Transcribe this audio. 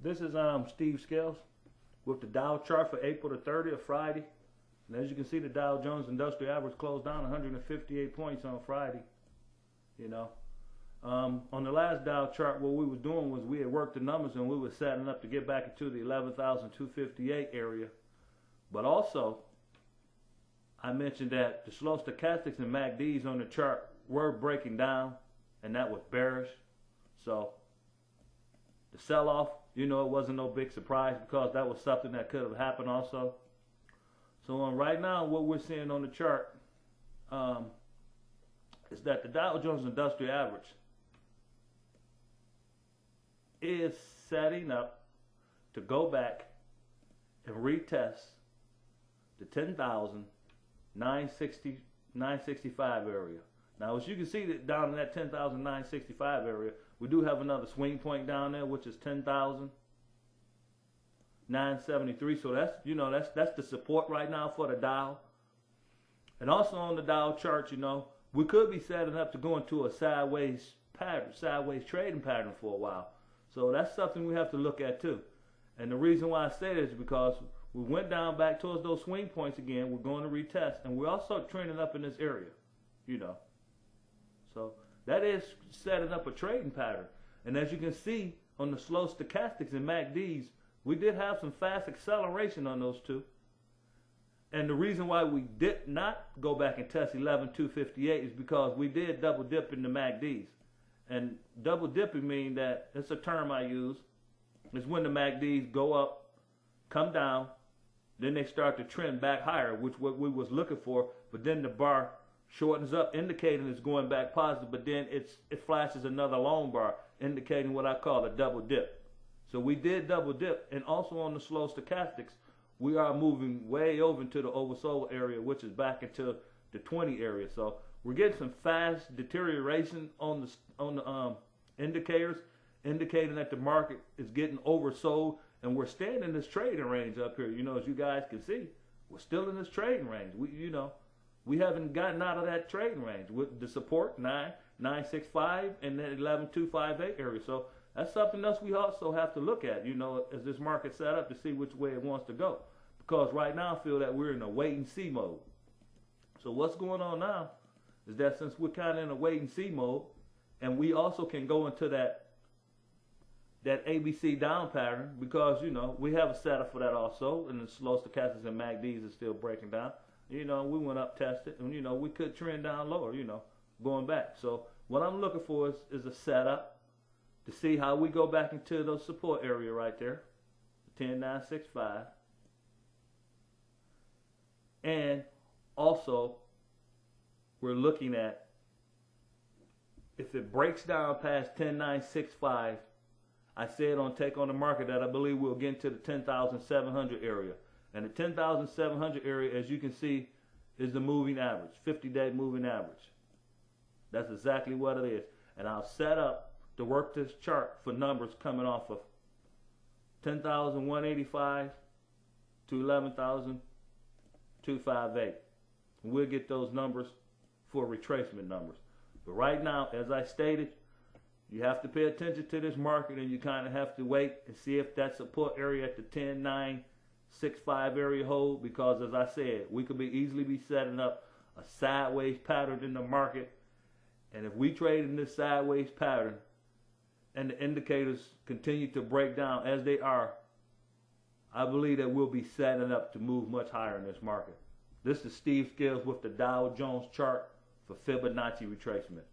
This is Steve Scales with the Dow Chart for April the 30th, Friday. And as you can see, the Dow Jones Industrial Average closed down 158 points on Friday. On the last Dow Chart, what we was doing was we had worked the numbers and we were setting up to get back into the 11,258 area. But also, I mentioned that the slow stochastics and MACDs on the chart were breaking down, and that was bearish. So the sell-off, it wasn't no big surprise because that was something that could have happened also. So right now, what we're seeing on the chart is that the Dow Jones Industrial Average is setting up to go back and retest the 10,965 area. Now, as you can see, that down in that 10,965 area, we do have another swing point down there, which is 10,973. So that's the support right now for the Dow. And also on the Dow chart, we could be setting up to go into a sideways pattern, sideways trading pattern for a while. So that's something we have to look at too. And the reason why I say this is because we went down back towards those swing points again. We're going to retest, and we're also trending up in this area, So that is setting up a trading pattern. And as you can see on the slow stochastics and MACDs, we did have some fast acceleration on those two. And the reason why we did not go back and test 11,258 is because we did double dip in the MACDs. And double dipping means that, it's a term I use, is when the MACDs go up, come down, then they start to trend back higher, which what we was looking for, but then the bar shortens up, indicating it's going back positive, but then it flashes another long bar, indicating what I call a double dip. So we did double dip, and also on the slow stochastics, we are moving way over into the oversold area, which is back into the 20 area. So we're getting some fast deterioration on the indicators, indicating that the market is getting oversold, and we're staying in this trading range up here. As you guys can see, we're still in this trading range. We haven't gotten out of that trading range with the support 9,965 and then 11,258 area. So that's something else we also have to look at, as this market set up to see which way it wants to go. Because right now I feel that we're in a wait and see mode. So what's going on now is that since we're kind of in a wait and see mode, and we also can go into that ABC down pattern, because we have a setup for that also, and the slow stochastics and MACDs is still breaking down. We went up, tested, and we could trend down lower, going back. So what I'm looking for is a setup to see how we go back into those support area right there, 10,965, and also we're looking at if it breaks down past 10,965. I said on Take on the Market that I believe we'll get into the 10,700 area. And the 10,700 area, as you can see, is the moving average, 50-day moving average. That's exactly what it is. And I'll set up to work this chart for numbers coming off of 10,185 to 11,258. And we'll get those numbers for retracement numbers. But right now, as I stated, you have to pay attention to this market, and you kind of have to wait and see if that support area at the 10,965 area hold, because as I said, we could easily be setting up a sideways pattern in the market. And if we trade in this sideways pattern and the indicators continue to break down as they are, I believe that we'll be setting up to move much higher in this market. This is Steve Scales with the Dow Jones chart for Fibonacci retracement.